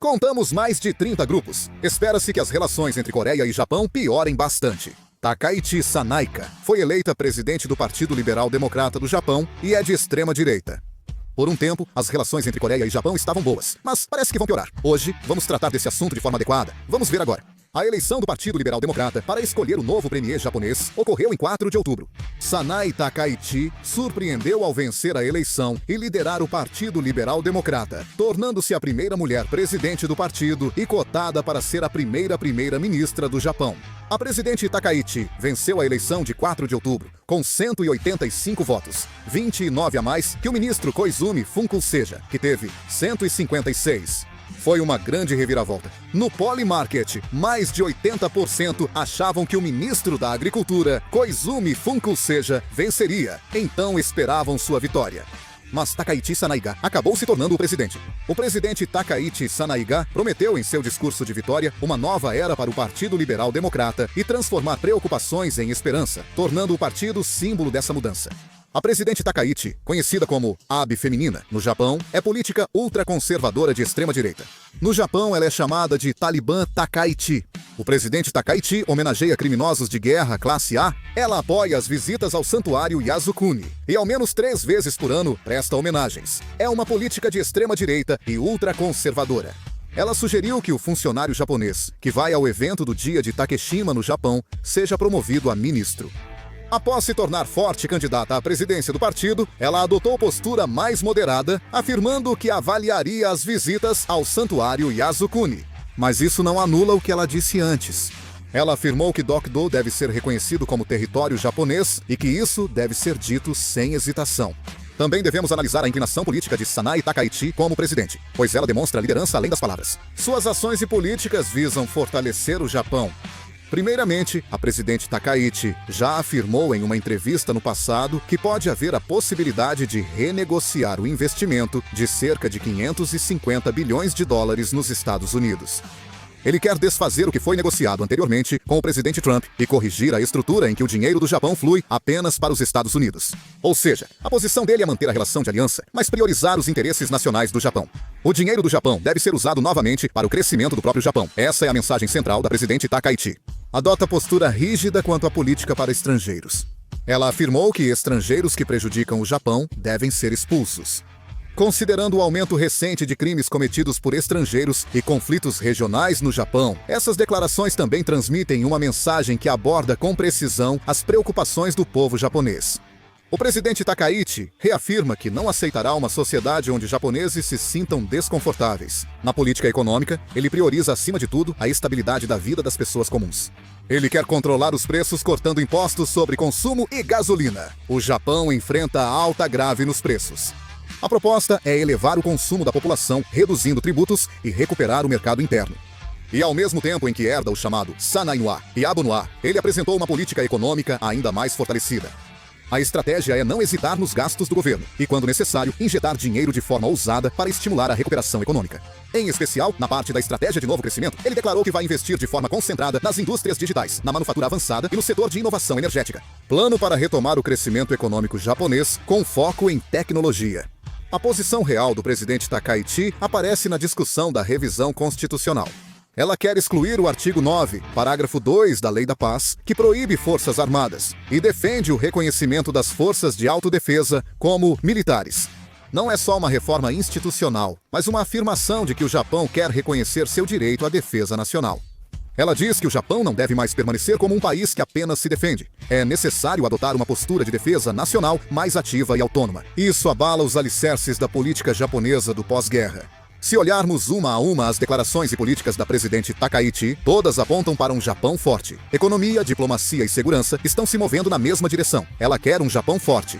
Contamos mais de 30 grupos. Espera-se que as relações entre Coreia e Japão piorem bastante. Takaichi Sanaika foi eleita presidente do Partido Liberal Democrata do Japão e é de extrema-direita. Por um tempo, as relações entre Coreia e Japão estavam boas, mas parece que vão piorar. Hoje, vamos tratar desse assunto de forma adequada. Vamos ver agora. A eleição do Partido Liberal Democrata para escolher o novo premier japonês ocorreu em 4 de outubro. Sanai Takaichi surpreendeu ao vencer a eleição e liderar o Partido Liberal Democrata, tornando-se a primeira mulher presidente do partido e cotada para ser a primeira-ministra do Japão. A presidente Takaichi venceu a eleição de 4 de outubro, com 185 votos, 29 a mais que o ministro Koizumi Fukuseja, que teve 156. Foi uma grande reviravolta. No Polymarket, mais de 80% achavam que o ministro da Agricultura, Koizumi Fukuseja, venceria, então esperavam sua vitória. Mas Takaichi Sanaiga acabou se tornando o presidente. O presidente Takaichi Sanaiga prometeu em seu discurso de vitória uma nova era para o Partido Liberal Democrata e transformar preocupações em esperança, tornando o partido símbolo dessa mudança. A presidente Takaichi, conhecida como Abe feminina no Japão, é política ultraconservadora de extrema-direita. No Japão, ela é chamada de Talibã Takaichi. O presidente Takaichi homenageia criminosos de guerra classe A. Ela apoia as visitas ao santuário Yasukuni e ao menos 3 vezes por ano presta homenagens. É uma política de extrema-direita e ultraconservadora. Ela sugeriu que o funcionário japonês, que vai ao evento do dia de Takeshima no Japão, seja promovido a ministro. Após se tornar forte candidata à presidência do partido, ela adotou postura mais moderada, afirmando que avaliaria as visitas ao santuário Yasukuni. Mas isso não anula o que ela disse antes. Ela afirmou que Dokdo deve ser reconhecido como território japonês e que isso deve ser dito sem hesitação. Também devemos analisar a inclinação política de Sanai Takaichi como presidente, pois ela demonstra liderança além das palavras. Suas ações e políticas visam fortalecer o Japão. Primeiramente, a presidente Takaichi já afirmou em uma entrevista no passado que pode haver a possibilidade de renegociar o investimento de cerca de 550 bilhões de dólares nos Estados Unidos. Ele quer desfazer o que foi negociado anteriormente com o presidente Trump e corrigir a estrutura em que o dinheiro do Japão flui apenas para os Estados Unidos. Ou seja, a posição dele é manter a relação de aliança, mas priorizar os interesses nacionais do Japão. O dinheiro do Japão deve ser usado novamente para o crescimento do próprio Japão. Essa é a mensagem central da presidente Takaichi. Adota postura rígida quanto à política para estrangeiros. Ela afirmou que estrangeiros que prejudicam o Japão devem ser expulsos. Considerando o aumento recente de crimes cometidos por estrangeiros e conflitos regionais no Japão, essas declarações também transmitem uma mensagem que aborda com precisão as preocupações do povo japonês. O presidente Takaichi reafirma que não aceitará uma sociedade onde japoneses se sintam desconfortáveis. Na política econômica, ele prioriza acima de tudo a estabilidade da vida das pessoas comuns. Ele quer controlar os preços cortando impostos sobre consumo e gasolina. O Japão enfrenta alta grave nos preços. A proposta é elevar o consumo da população, reduzindo tributos e recuperar o mercado interno. E ao mesmo tempo em que herda o chamado Sanai-no-a e Abu-no-a, ele apresentou uma política econômica ainda mais fortalecida. A estratégia é não hesitar nos gastos do governo e, quando necessário, injetar dinheiro de forma ousada para estimular a recuperação econômica. Em especial, na parte da estratégia de novo crescimento, ele declarou que vai investir de forma concentrada nas indústrias digitais, na manufatura avançada e no setor de inovação energética. Plano para retomar o crescimento econômico japonês com foco em tecnologia. A posição real do presidente Takaichi aparece na discussão da revisão constitucional. Ela quer excluir o artigo 9, parágrafo 2 da Lei da Paz, que proíbe forças armadas, e defende o reconhecimento das forças de autodefesa como militares. Não é só uma reforma institucional, mas uma afirmação de que o Japão quer reconhecer seu direito à defesa nacional. Ela diz que o Japão não deve mais permanecer como um país que apenas se defende. É necessário adotar uma postura de defesa nacional mais ativa e autônoma. Isso abala os alicerces da política japonesa do pós-guerra. Se olharmos uma a uma as declarações e políticas da presidente Takaichi, todas apontam para um Japão forte. Economia, diplomacia e segurança estão se movendo na mesma direção. Ela quer um Japão forte.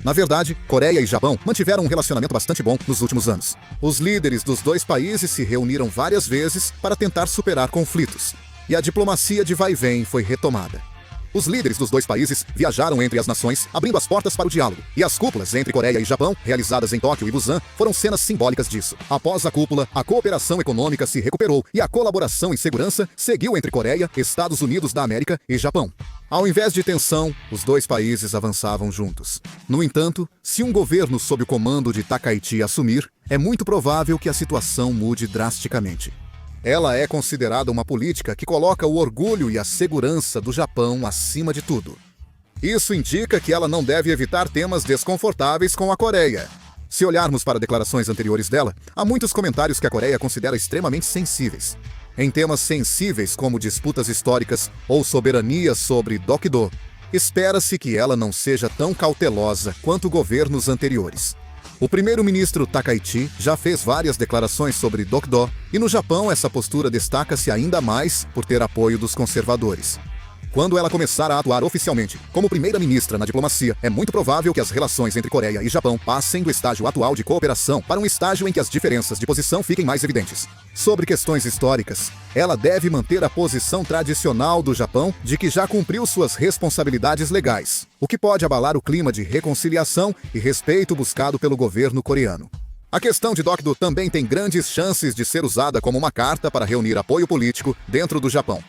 Na verdade, Coreia e Japão mantiveram um relacionamento bastante bom nos últimos anos. Os líderes dos dois países se reuniram várias vezes para tentar superar conflitos. E a diplomacia de vai e vem foi retomada. Os líderes dos dois países viajaram entre as nações, abrindo as portas para o diálogo. E as cúpulas entre Coreia e Japão, realizadas em Tóquio e Busan, foram cenas simbólicas disso. Após a cúpula, a cooperação econômica se recuperou e a colaboração em segurança seguiu entre Coreia, Estados Unidos da América e Japão. Ao invés de tensão, os dois países avançavam juntos. No entanto, se um governo sob o comando de Takaichi assumir, é muito provável que a situação mude drasticamente. Ela é considerada uma política que coloca o orgulho e a segurança do Japão acima de tudo. Isso indica que ela não deve evitar temas desconfortáveis com a Coreia. Se olharmos para declarações anteriores dela, há muitos comentários que a Coreia considera extremamente sensíveis. Em temas sensíveis como disputas históricas ou soberania sobre Dokdo, espera-se que ela não seja tão cautelosa quanto governos anteriores. O primeiro-ministro Takaichi já fez várias declarações sobre Dokdo, e no Japão essa postura destaca-se ainda mais por ter apoio dos conservadores. Quando ela começar a atuar oficialmente como primeira-ministra na diplomacia, é muito provável que as relações entre Coreia e Japão passem do estágio atual de cooperação para um estágio em que as diferenças de posição fiquem mais evidentes. Sobre questões históricas, ela deve manter a posição tradicional do Japão de que já cumpriu suas responsabilidades legais, o que pode abalar o clima de reconciliação e respeito buscado pelo governo coreano. A questão de Dokdo também tem grandes chances de ser usada como uma carta para reunir apoio político dentro do Japão.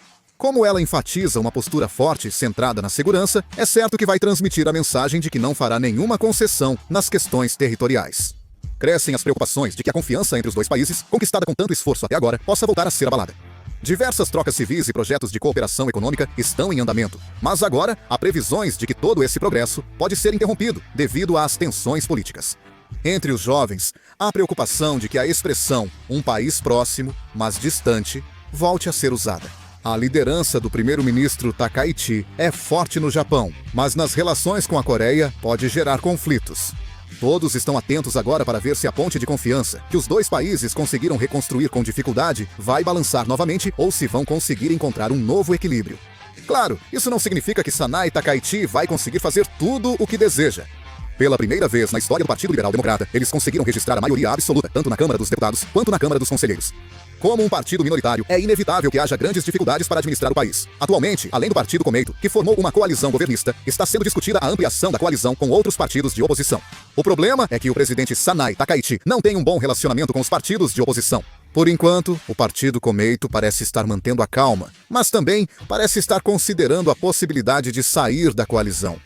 Como ela enfatiza uma postura forte centrada na segurança, é certo que vai transmitir a mensagem de que não fará nenhuma concessão nas questões territoriais. Crescem as preocupações de que a confiança entre os dois países, conquistada com tanto esforço até agora, possa voltar a ser abalada. Diversas trocas civis e projetos de cooperação econômica estão em andamento, mas agora há previsões de que todo esse progresso pode ser interrompido devido às tensões políticas. Entre os jovens, há preocupação de que a expressão "um país próximo, mas distante" volte a ser usada. A liderança do primeiro-ministro Takaichi é forte no Japão, mas nas relações com a Coreia pode gerar conflitos. Todos estão atentos agora para ver se a ponte de confiança, que os dois países conseguiram reconstruir com dificuldade, vai balançar novamente ou se vão conseguir encontrar um novo equilíbrio. Claro, isso não significa que Sanai Takaichi vai conseguir fazer tudo o que deseja. Pela primeira vez na história do Partido Liberal Democrata, eles conseguiram registrar a maioria absoluta, tanto na Câmara dos Deputados quanto na Câmara dos Conselheiros. Como um partido minoritário, é inevitável que haja grandes dificuldades para administrar o país. Atualmente, além do Partido Komeito, que formou uma coalizão governista, está sendo discutida a ampliação da coalizão com outros partidos de oposição. O problema é que o presidente Sanai Takaichi não tem um bom relacionamento com os partidos de oposição. Por enquanto, o Partido Komeito parece estar mantendo a calma, mas também parece estar considerando a possibilidade de sair da coalizão.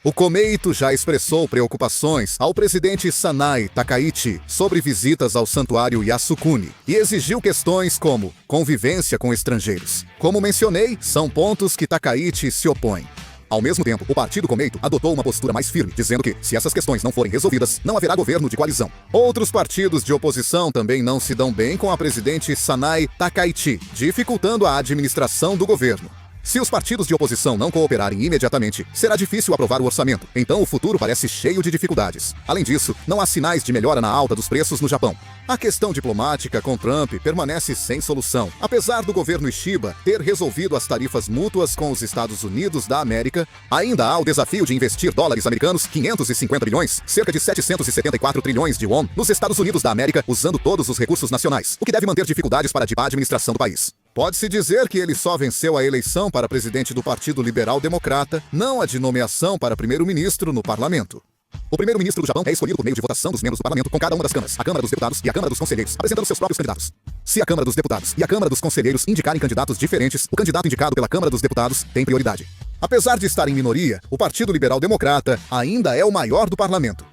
O Komeito já expressou preocupações ao presidente Sanai Takaichi sobre visitas ao santuário Yasukuni e exigiu questões como convivência com estrangeiros. Como mencionei, são pontos que Takaichi se opõe. Ao mesmo tempo, o Partido Komeito adotou uma postura mais firme, dizendo que, se essas questões não forem resolvidas, não haverá governo de coalizão. Outros partidos de oposição também não se dão bem com a presidente Sanai Takaichi, dificultando a administração do governo. Se os partidos de oposição não cooperarem imediatamente, será difícil aprovar o orçamento, então o futuro parece cheio de dificuldades. Além disso, não há sinais de melhora na alta dos preços no Japão. A questão diplomática com Trump permanece sem solução. Apesar do governo Ishiba ter resolvido as tarifas mútuas com os Estados Unidos da América, ainda há o desafio de investir dólares americanos, 550 bilhões, cerca de 774 trilhões de won, nos Estados Unidos da América, usando todos os recursos nacionais, o que deve manter dificuldades para a administração do país. Pode-se dizer que ele só venceu a eleição para presidente do Partido Liberal Democrata, não a de nomeação para primeiro-ministro no parlamento. O primeiro-ministro do Japão é escolhido por meio de votação dos membros do parlamento com cada uma das câmaras, a Câmara dos Deputados e a Câmara dos Conselheiros, apresentando seus próprios candidatos. Se a Câmara dos Deputados e a Câmara dos Conselheiros indicarem candidatos diferentes, o candidato indicado pela Câmara dos Deputados tem prioridade. Apesar de estar em minoria, o Partido Liberal Democrata ainda é o maior do parlamento.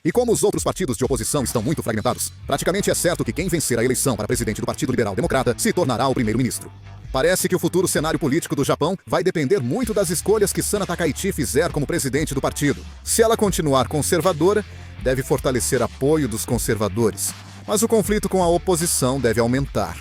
E como os outros partidos de oposição estão muito fragmentados, praticamente é certo que quem vencer a eleição para presidente do Partido Liberal Democrata se tornará o primeiro-ministro. Parece que o futuro cenário político do Japão vai depender muito das escolhas que Sana Takaichi fizer como presidente do partido. Se ela continuar conservadora, deve fortalecer apoio dos conservadores, mas o conflito com a oposição deve aumentar.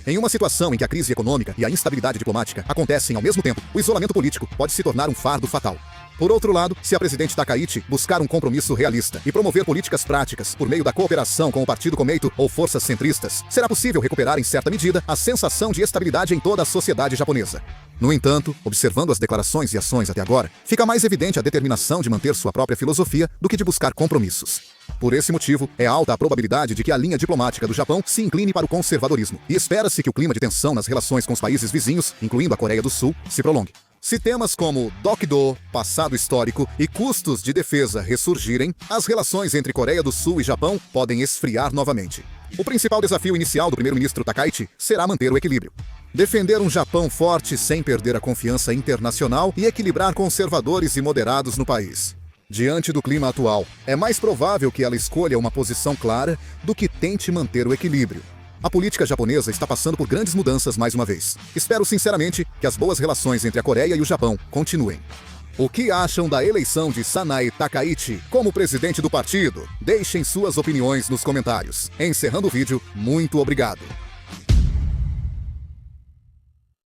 Em uma situação em que a crise econômica e a instabilidade diplomática acontecem ao mesmo tempo, o isolamento político pode se tornar um fardo fatal. Por outro lado, se a presidente Takaichi buscar um compromisso realista e promover políticas práticas por meio da cooperação com o Partido Komeito ou forças centristas, será possível recuperar em certa medida a sensação de estabilidade em toda a sociedade japonesa. No entanto, observando as declarações e ações até agora, fica mais evidente a determinação de manter sua própria filosofia do que de buscar compromissos. Por esse motivo, é alta a probabilidade de que a linha diplomática do Japão se incline para o conservadorismo, e espera-se que o clima de tensão nas relações com os países vizinhos, incluindo a Coreia do Sul, se prolongue. Se temas como Dokdo, passado histórico e custos de defesa ressurgirem, as relações entre Coreia do Sul e Japão podem esfriar novamente. O principal desafio inicial do primeiro-ministro Takaichi será manter o equilíbrio. Defender um Japão forte sem perder a confiança internacional e equilibrar conservadores e moderados no país. Diante do clima atual, é mais provável que ela escolha uma posição clara do que tente manter o equilíbrio. A política japonesa está passando por grandes mudanças mais uma vez. Espero sinceramente que as boas relações entre a Coreia e o Japão continuem. O que acham da eleição de Sanae Takaichi como presidente do partido? Deixem suas opiniões nos comentários. Encerrando o vídeo, muito obrigado.